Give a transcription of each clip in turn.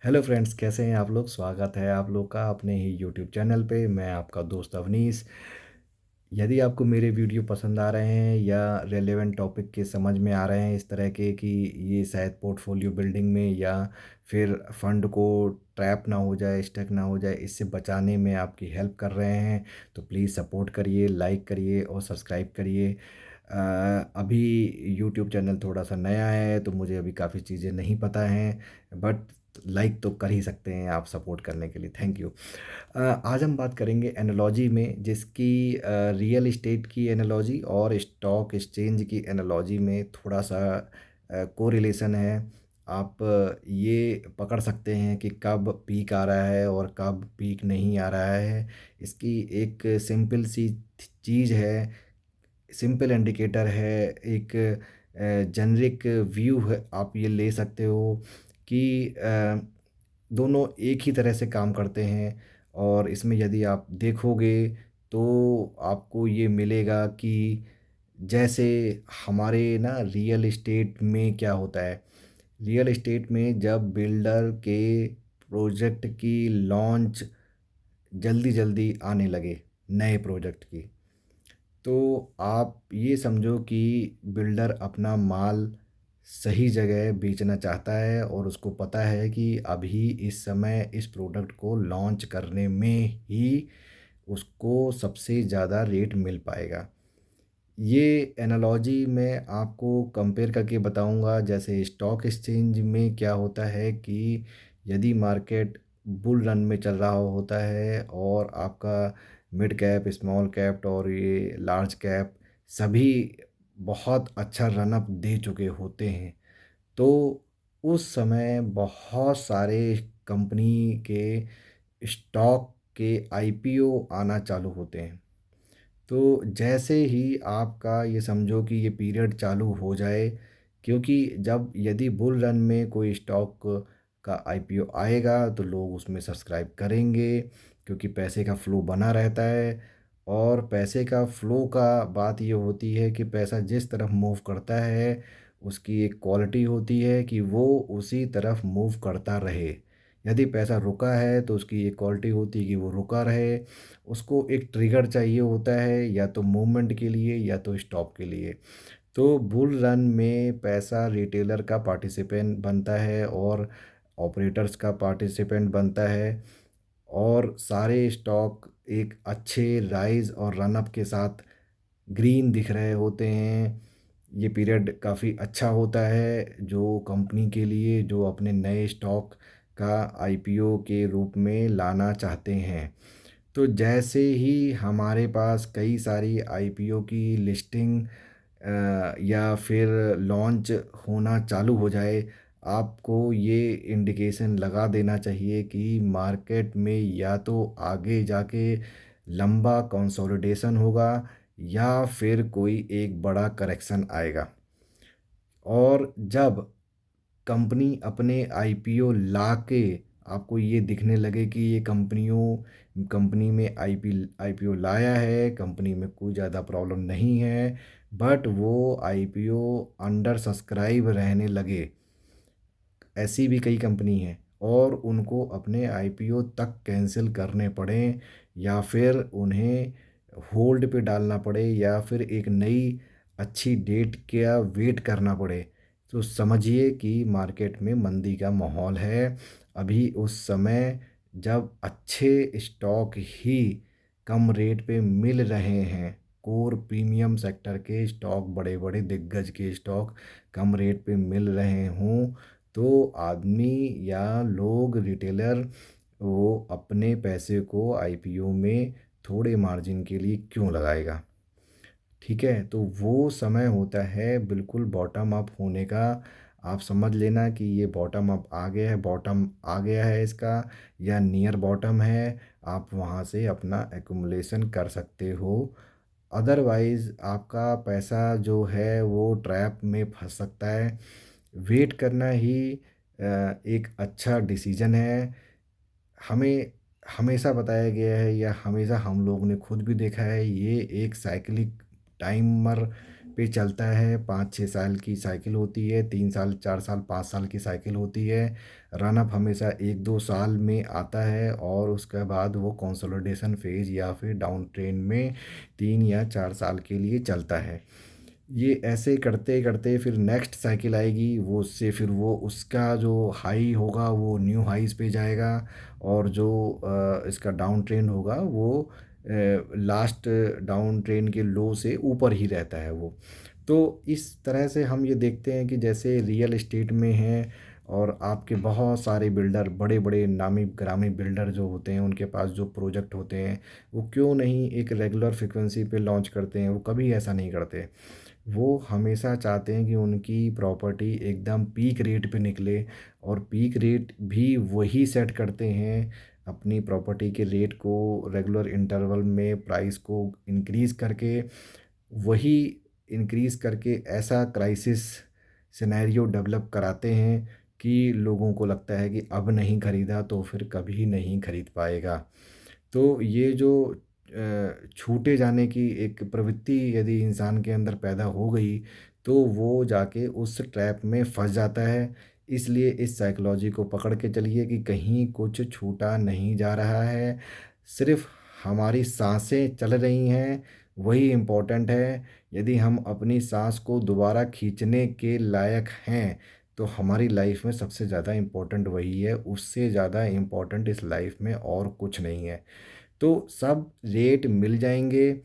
Hello friends, कैसे हैं आप लोग। स्वागत है आप लोग का अपने ही यूट्यूब चैनल पे। मैं आपका दोस्त अवनीश। यदि आपको मेरे वीडियो पसंद आ रहे हैं या रेलेवेंट टॉपिक के समझ में आ रहे हैं इस तरह के कि ये शायद पोर्टफोलियो बिल्डिंग में या फिर फंड को ट्रैप ना हो जाए, स्टक ना हो जाए, इससे बचाने में आपकी हेल्प कर रहे हैं, तो प्लीज़ सपोर्ट करिए, लाइक करिए और सब्सक्राइब करिए। अभी यूट्यूब चैनल थोड़ा सा नया है तो मुझे अभी काफ़ी चीज़ें नहीं पता हैं, बट लाइक तो कर ही सकते हैं आप सपोर्ट करने के लिए। Thank you. आज हम बात करेंगे एनालॉजी में, जिसकी रियल इस्टेट की एनालॉजी और स्टॉक एक्सचेंज की एनालॉजी में थोड़ा सा कोरिलेशन है। आप ये पकड़ सकते हैं कि कब पीक आ रहा है और कब पीक नहीं आ रहा है। इसकी एक सिंपल सी चीज़ है, सिंपल इंडिकेटर है, एक जेनरिक व्यू है। आप ये ले सकते हो कि दोनों एक ही तरह से काम करते हैं। और इसमें यदि आप देखोगे तो आपको ये मिलेगा कि जैसे हमारे ना रियल एस्टेट में क्या होता है। रियल एस्टेट में जब बिल्डर के प्रोजेक्ट की लॉन्च जल्दी जल्दी आने लगे, नए प्रोजेक्ट की, तो आप ये समझो कि बिल्डर अपना माल सही जगह बेचना चाहता है और उसको पता है कि अभी इस समय इस प्रोडक्ट को लॉन्च करने में ही उसको सबसे ज़्यादा रेट मिल पाएगा। ये एनालॉजी मैं आपको कंपेयर करके बताऊंगा। जैसे स्टॉक एक्सचेंज में क्या होता है कि यदि मार्केट बुल रन में चल रहा होता है और आपका मिड कैप, स्मॉल कैप और ये लार्ज कैप सभी बहुत अच्छा रन अप दे चुके होते हैं, तो उस समय बहुत सारे कंपनी के स्टॉक के आईपीओ आना चालू होते हैं। तो जैसे ही आपका ये समझो कि ये पीरियड चालू हो जाए, क्योंकि जब यदि बुल रन में कोई स्टॉक का आईपीओ आएगा तो लोग उसमें सब्सक्राइब करेंगे, क्योंकि पैसे का फ्लो बना रहता है। और पैसे का फ्लो का बात ये होती है कि पैसा जिस तरफ मूव करता है उसकी एक क्वालिटी होती है कि वो उसी तरफ मूव करता रहे। यदि पैसा रुका है तो उसकी एक क्वालिटी होती है कि वो रुका रहे। उसको एक ट्रिगर चाहिए होता है, या तो मूवमेंट के लिए या तो स्टॉप के लिए। तो बुल रन में पैसा रिटेलर का पार्टिसिपेंट बनता है और ऑपरेटर्स का पार्टिसिपेंट बनता है, और सारे स्टॉक एक अच्छे राइज और रन अप के साथ ग्रीन दिख रहे होते हैं। ये पीरियड काफ़ी अच्छा होता है जो कंपनी के लिए, जो अपने नए स्टॉक का आईपीओ के रूप में लाना चाहते हैं। तो जैसे ही हमारे पास कई सारी आईपीओ की लिस्टिंग या फिर लॉन्च होना चालू हो जाए, आपको ये इंडिकेशन लगा देना चाहिए कि मार्केट में या तो आगे जाके लंबा कंसोलिडेशन होगा या फिर कोई एक बड़ा करेक्शन आएगा। और जब कंपनी अपने आईपीओ ला के आपको ये दिखने लगे कि ये कंपनी में आईपीओ लाया है, कंपनी में कोई ज़्यादा प्रॉब्लम नहीं है, बट वो आईपीओ अंडर सब्सक्राइब रहने लगे, ऐसी भी कई कंपनी हैं, और उनको अपने आईपीओ तक कैंसिल करने पड़े या फिर उन्हें होल्ड पे डालना पड़े या फिर एक नई अच्छी डेट का वेट करना पड़े, तो समझिए कि मार्केट में मंदी का माहौल है। अभी उस समय जब अच्छे स्टॉक ही कम रेट पे मिल रहे हैं, कोर प्रीमियम सेक्टर के स्टॉक, बड़े बड़े दिग्गज के स्टॉक कम रेट पे मिल रहे हों, तो आदमी या लोग रिटेलर वो अपने पैसे को आईपीओ में थोड़े मार्जिन के लिए क्यों लगाएगा। ठीक है, तो वो समय होता है बिल्कुल बॉटम अप होने का। आप समझ लेना कि ये बॉटम अप आ गया है, बॉटम आ गया है इसका, या नियर बॉटम है। आप वहाँ से अपना एक्युमुलेशन कर सकते हो। अदरवाइज़ आपका पैसा जो है वो ट्रैप में फंस सकता है। वेट करना ही एक अच्छा डिसीजन है। हमें हमेशा बताया गया है या हमेशा हम लोगों ने खुद भी देखा है, ये एक साइक्लिक टाइमर पे चलता है। 5-6 साल की साइकिल होती है, 3 साल, 4 साल, 5 साल की साइकिल होती है। रन अप हमेशा 1-2 साल में आता है और उसके बाद वो कंसोलिडेशन फेज़ या फिर डाउन ट्रेंड में 3 या 4 साल के लिए चलता है। ये ऐसे करते करते फिर नेक्स्ट साइकिल आएगी, वो उससे फिर वो उसका जो हाई होगा वो न्यू हाईज़ पे जाएगा, और जो इसका डाउन ट्रेंड होगा वो लास्ट डाउन ट्रेंड के लो से ऊपर ही रहता है वो। तो इस तरह से हम ये देखते हैं कि जैसे रियल एस्टेट में है, और आपके बहुत सारे बिल्डर, बड़े बड़े नामी गिरामी बिल्डर जो होते हैं, उनके पास जो प्रोजेक्ट होते हैं, वो क्यों नहीं एक रेगुलर फ्रिक्वेंसी पे लॉन्च करते हैं? वो कभी ऐसा नहीं करते। वो हमेशा चाहते हैं कि उनकी प्रॉपर्टी एकदम पीक रेट पे निकले, और पीक रेट भी वही सेट करते हैं अपनी प्रॉपर्टी के रेट को रेगुलर इंटरवल में प्राइस को इंक्रीज़ करके, वही इंक्रीज़ करके ऐसा क्राइसिस सिनेरियो डेवलप कराते हैं कि लोगों को लगता है कि अब नहीं खरीदा तो फिर कभी नहीं खरीद पाएगा। तो ये जो छूटे जाने की एक प्रवृत्ति यदि इंसान के अंदर पैदा हो गई, तो वो जाके उस ट्रैप में फँस जाता है। इसलिए इस साइकोलॉजी को पकड़ के चलिए कि कहीं कुछ छूटा नहीं जा रहा है, सिर्फ़ हमारी साँसें चल रही हैं, वही इम्पोर्टेंट है। यदि हम अपनी साँस को दोबारा खींचने के लायक हैं, तो हमारी लाइफ़ में सबसे ज़्यादा इम्पोर्टेंट वही है, उससे ज़्यादा इम्पोर्टेंट इस लाइफ़ में और कुछ नहीं है। तो सब रेट मिल जाएँगे।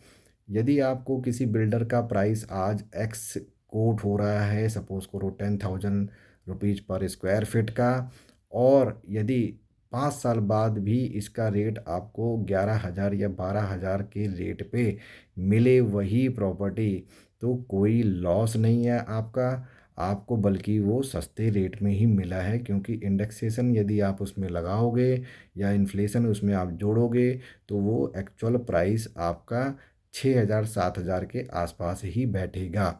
यदि आपको किसी बिल्डर का प्राइस आज एक्स कोट हो रहा है, सपोज़ करो 10,000 रुपीज़ पर स्क्वायर फीट का, और यदि 5 साल बाद भी इसका रेट आपको 11,000 या 12,000 के रेट पे मिले वही प्रॉपर्टी, तो कोई लॉस नहीं है आपका, आपको बल्कि वो सस्ते रेट में ही मिला है, क्योंकि इंडेक्सेशन यदि आप उसमें लगाओगे या इन्फ्लेशन उसमें आप जोड़ोगे, तो वो एक्चुअल प्राइस आपका 6,000 7,000 के आसपास ही बैठेगा।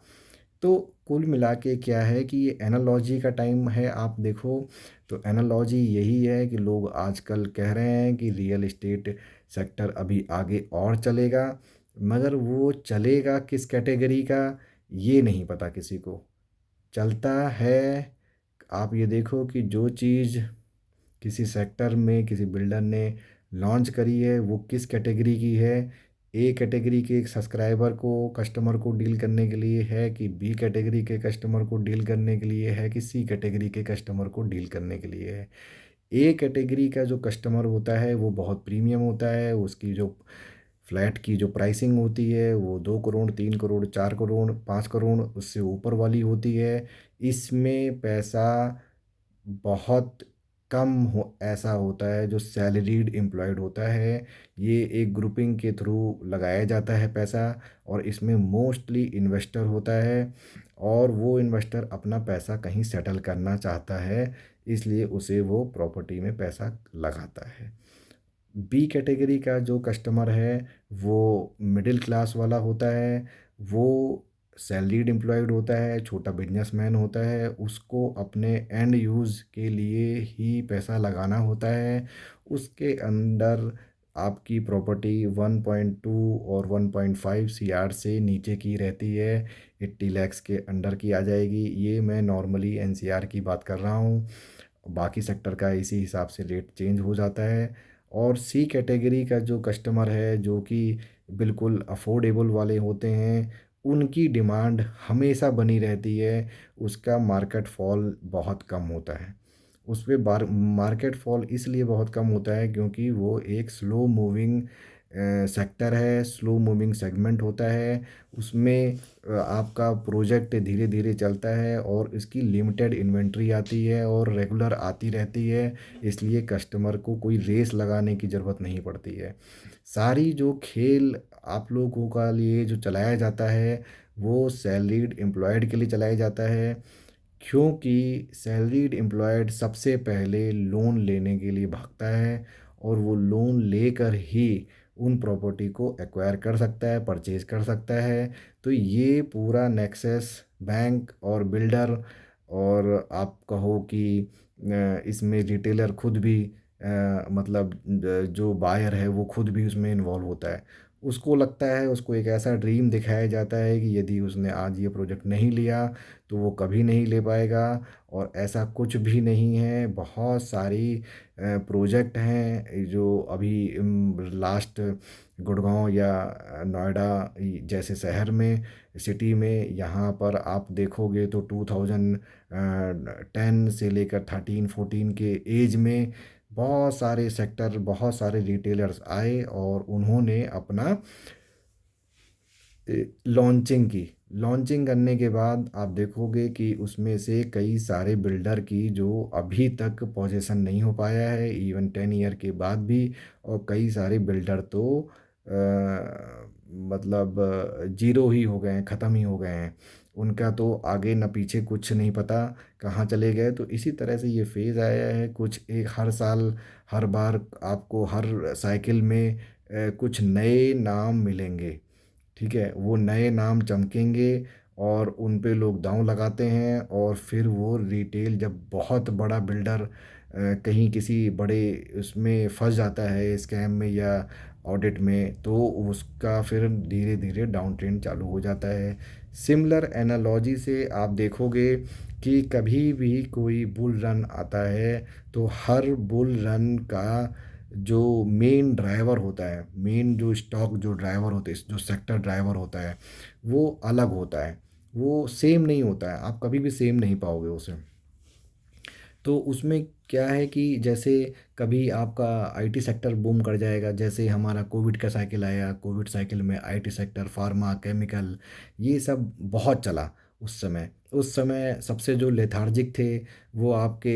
तो कुल मिला के क्या है कि ये एनालॉजी का टाइम है, आप देखो तो एनालॉजी यही है कि लोग आजकल कह रहे हैं कि रियल एस्टेट सेक्टर अभी आगे और चलेगा, मगर वो चलेगा किस कैटेगरी का, ये नहीं पता किसी को। चलता है, आप ये देखो कि जो चीज़ किसी सेक्टर में किसी बिल्डर ने लॉन्च करी है वो किस कैटेगरी की है, ए कैटेगरी के एक सब्सक्राइबर को कस्टमर को डील करने के लिए है, कि बी कैटेगरी के कस्टमर को डील करने के लिए है, कि सी कैटेगरी के कस्टमर को डील करने के लिए है। ए कैटेगरी का जो कस्टमर होता है वो बहुत प्रीमियम होता है, उसकी जो फ्लैट की जो प्राइसिंग होती है वो 2 करोड़, 3 करोड़, 4 करोड़, 5 करोड़ उससे ऊपर वाली होती है। इसमें पैसा बहुत कम हो ऐसा होता है जो सैलरीड एम्प्लॉयड होता है। ये एक ग्रुपिंग के थ्रू लगाया जाता है पैसा, और इसमें मोस्टली इन्वेस्टर होता है, और वो इन्वेस्टर अपना पैसा कहीं सेटल करना चाहता है, इसलिए उसे वो प्रॉपर्टी में पैसा लगाता है। बी कैटेगरी का जो कस्टमर है वो मिडिल क्लास वाला होता है, वो सैलरीड एम्प्लॉयड होता है, छोटा बिजनेसमैन होता है, उसको अपने एंड यूज़ के लिए ही पैसा लगाना होता है। उसके अंडर आपकी प्रॉपर्टी 1.2 और 1.5 सीआर से नीचे की रहती है, 80 लैक्स के अंडर की आ जाएगी। ये मैं नॉर्मली एनसीआर की बात कर रहा हूँ, बाकी सेक्टर का इसी हिसाब से रेट चेंज हो जाता है। और सी कैटेगरी का जो कस्टमर है जो कि बिल्कुल अफोर्डेबल वाले होते हैं, उनकी डिमांड हमेशा बनी रहती है, उसका मार्केट फॉल बहुत कम होता है। उस पे मार्केट फॉल इसलिए बहुत कम होता है क्योंकि वो एक स्लो मूविंग सेक्टर है, स्लो मूविंग सेगमेंट होता है। उसमें आपका प्रोजेक्ट धीरे धीरे चलता है और इसकी लिमिटेड इन्वेंट्री आती है और रेगुलर आती रहती है, इसलिए कस्टमर को कोई रेस लगाने की ज़रूरत नहीं पड़ती है। सारी जो खेल आप लोगों का लिए जो चलाया जाता है वो सैलरीड एम्प्लॉयड के लिए चलाया जाता है, क्योंकि सैलरीड एम्प्लॉयड सबसे पहले लोन लेने के लिए भागता है, और वो लोन लेकर ही उन प्रॉपर्टी को एक्वायर कर सकता है, परचेज़ कर सकता है। तो ये पूरा नेक्सस बैंक और बिल्डर, और आप कहो कि इसमें रिटेलर खुद भी, मतलब जो बायर है वो खुद भी उसमें इन्वॉल्व होता है। उसको लगता है, उसको एक ऐसा ड्रीम दिखाया जाता है कि यदि उसने आज ये प्रोजेक्ट नहीं लिया तो वो कभी नहीं ले पाएगा। और ऐसा कुछ भी नहीं है। बहुत सारी प्रोजेक्ट हैं जो अभी लास्ट गुड़गांव या नोएडा जैसे शहर में, सिटी में, यहाँ पर आप देखोगे तो 2010 से लेकर 13-14 के एज में बहुत सारे सेक्टर, बहुत सारे रिटेलर्स आए और उन्होंने अपना लॉन्चिंग की। लॉन्चिंग करने के बाद आप देखोगे कि उसमें से कई सारे बिल्डर की जो अभी तक पोजीशन नहीं हो पाया है, इवन 10 ईयर के बाद भी। और कई सारे बिल्डर तो मतलब जीरो ही हो गए हैं, ख़त्म ही हो गए हैं। उनका तो आगे न पीछे कुछ नहीं पता, कहाँ चले गए। तो इसी तरह से ये फेज़ आया है। कुछ एक हर साल, हर बार आपको हर साइकिल में कुछ नए नाम मिलेंगे। ठीक है, वो नए नाम चमकेंगे और उन पे लोग दांव लगाते हैं। और फिर वो रिटेल, जब बहुत बड़ा बिल्डर कहीं किसी बड़े उसमें फंस जाता है, स्कैम में या ऑडिट में, तो उसका फिर धीरे धीरे डाउन ट्रेंड चालू हो जाता है। सिमिलर एनालॉजी से आप देखोगे कि कभी भी कोई बुल रन आता है तो हर बुल रन का जो मेन ड्राइवर होता है, मेन जो स्टॉक जो ड्राइवर होते हैं, जो सेक्टर ड्राइवर होता है, वो अलग होता है। वो सेम नहीं होता है, आप कभी भी सेम नहीं पाओगे उसे। तो उसमें क्या है कि जैसे कभी आपका आईटी सेक्टर बूम कर जाएगा, जैसे हमारा कोविड का साइकिल आया। कोविड साइकिल में आईटी सेक्टर, फार्मा, केमिकल, ये सब बहुत चला उस समय। उस समय सबसे जो लेथार्जिक थे वो आपके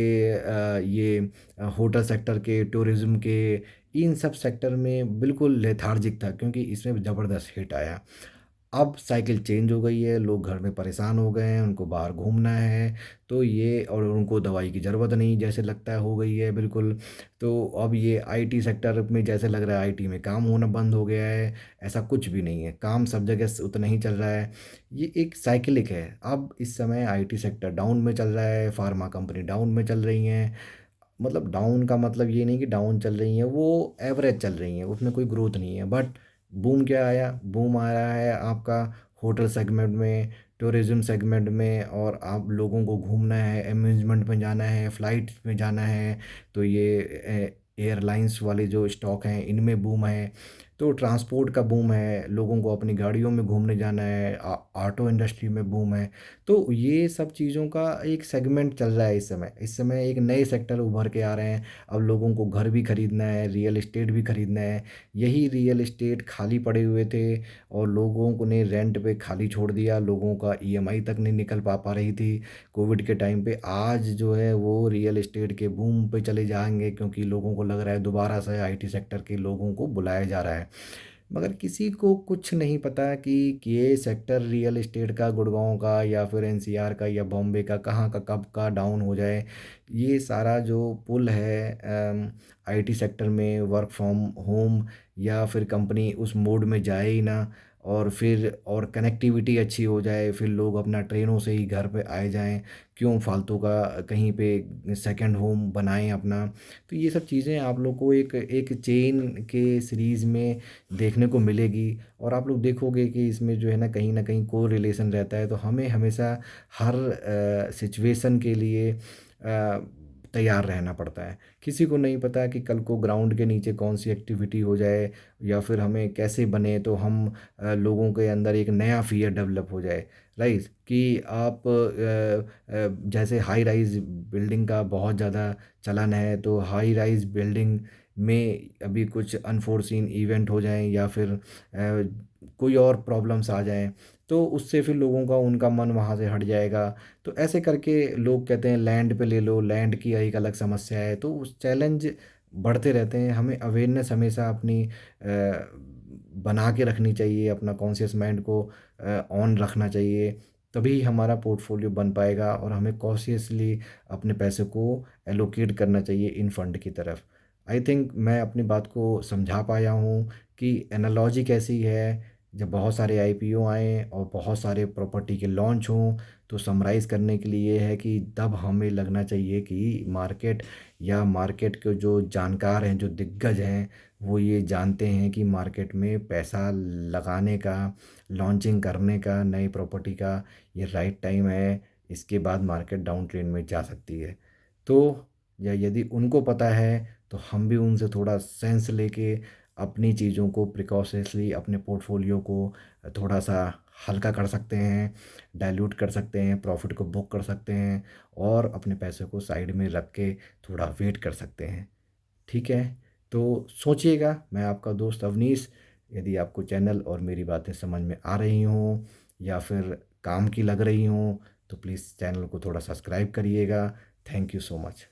ये होटल सेक्टर के, टूरिज़्म के, इन सब सेक्टर में बिल्कुल लेथार्जिक था, क्योंकि इसमें ज़बरदस्त हिट आया। अब साइकिल चेंज हो गई है, लोग घर में परेशान हो गए हैं, उनको बाहर घूमना है। तो ये, और उनको दवाई की ज़रूरत नहीं जैसे लगता है हो गई है बिल्कुल। तो अब ये आईटी सेक्टर में जैसे लग रहा है आईटी में काम होना बंद हो गया है। ऐसा कुछ भी नहीं है, काम सब जगह से उतना ही चल रहा है। ये एक साइकिलिक है। अब इस समय आईटी सेक्टर डाउन में चल रहा है, फार्मा कंपनी डाउन में चल रही हैं। मतलब डाउन का मतलब ये नहीं कि डाउन चल रही हैं, वो एवरेज चल रही हैं, उसमें कोई ग्रोथ नहीं है। बट बूम क्या आया? बूम आया है आपका होटल सेगमेंट में, टूरिज़्म सेगमेंट में। और आप लोगों को घूमना है, अम्यूज़मेंट में जाना है, फ्लाइट में जाना है, तो ये एयरलाइंस वाले जो स्टॉक हैं इनमें बूम है। तो ट्रांसपोर्ट का बूम है, लोगों को अपनी गाड़ियों में घूमने जाना है, ऑटो इंडस्ट्री में बूम है। तो ये सब चीज़ों का एक सेगमेंट चल रहा है इस समय। इस समय एक नए सेक्टर उभर के आ रहे हैं। अब लोगों को घर भी खरीदना है, रियल एस्टेट भी खरीदना है। यही रियल एस्टेट खाली पड़े हुए थे और लोगों को ने रेंट पे खाली छोड़ दिया। लोगों का ईएमआई तक नहीं निकल पा रही थी कोविड के टाइम पे। आज जो है वो रियल एस्टेट के बूम पे चले जाएंगे, क्योंकि लोगों को लग रहा है दोबारा से आईटी सेक्टर के लोगों को बुलाया जा रहा है। मगर किसी को कुछ नहीं पता कि ये सेक्टर रियल एस्टेट का, गुड़गांव का या फिर एनसीआर का या बॉम्बे का, कहाँ का कब का डाउन हो जाए। ये सारा जो पुल है आईटी सेक्टर में, वर्क फ्रॉम होम, या फिर कंपनी उस मोड में जाए ही ना, और फिर और कनेक्टिविटी अच्छी हो जाए, फिर लोग अपना ट्रेनों से ही घर पे आए जाएं। क्यों फालतू का कहीं पे सेकंड होम बनाएं अपना। तो ये सब चीज़ें आप लोग को एक एक चेन के सीरीज़ में देखने को मिलेगी। और आप लोग देखोगे कि इसमें जो है ना कहीं को रिलेशन रहता है। तो हमें हमेशा हर सिचुएशन के लिए तैयार रहना पड़ता है। किसी को नहीं पता कि कल को ग्राउंड के नीचे कौन सी एक्टिविटी हो जाए, या फिर हमें कैसे बने तो हम लोगों के अंदर एक नया फियर डेवलप हो जाए। राइट, कि आप जैसे हाई राइज बिल्डिंग का बहुत ज़्यादा चलन है, तो हाई राइज बिल्डिंग में अभी कुछ अनफोर्सीन इवेंट हो जाएं, या फिर कोई और प्रॉब्लम्स आ जाएं, तो उससे फिर लोगों का उनका मन वहाँ से हट जाएगा। तो ऐसे करके लोग कहते हैं लैंड पे ले लो, लैंड की एक अलग समस्या है। तो उस चैलेंज बढ़ते रहते हैं। हमें अवेयरनेस हमेशा अपनी बना के रखनी चाहिए, अपना कॉन्शियस माइंड को ऑन रखना चाहिए। तभी हमारा पोर्टफोलियो बन पाएगा और हमें कॉशियसली अपने पैसे को एलोकेट करना चाहिए इन फंड की तरफ। आई थिंक मैं अपनी बात को समझा पाया हूँ कि एनालॉजी कैसी है, जब बहुत सारे आईपीओ आएँ और बहुत सारे प्रॉपर्टी के लॉन्च हों, तो समराइज़ करने के लिए ये है कि तब हमें लगना चाहिए कि मार्केट या मार्केट के जो जानकार हैं, जो दिग्गज हैं, वो ये जानते हैं कि मार्केट में पैसा लगाने का, लॉन्चिंग करने का, नई प्रॉपर्टी का ये राइट टाइम है। इसके बाद मार्केट डाउन ट्रेंड में जा सकती है। तो या यदि उनको पता है, तो हम भी उनसे थोड़ा सेंस लेके अपनी चीज़ों को प्रिकॉशंसली अपने पोर्टफोलियो को थोड़ा-सा हल्का कर सकते हैं, डाइल्यूट कर सकते हैं, प्रॉफ़िट को बुक कर सकते हैं और अपने पैसे को साइड में रख के थोड़ा वेट कर सकते हैं। ठीक है? तो सोचिएगा, मैं आपका दोस्त अवनीश, यदि आपको चैनल और मेरी बातें समझ में आ रही हों या फिर काम की लग रही हों, तो प्लीज़ चैनल को थोड़ा सब्सक्राइब करिएगा। Thank you so much.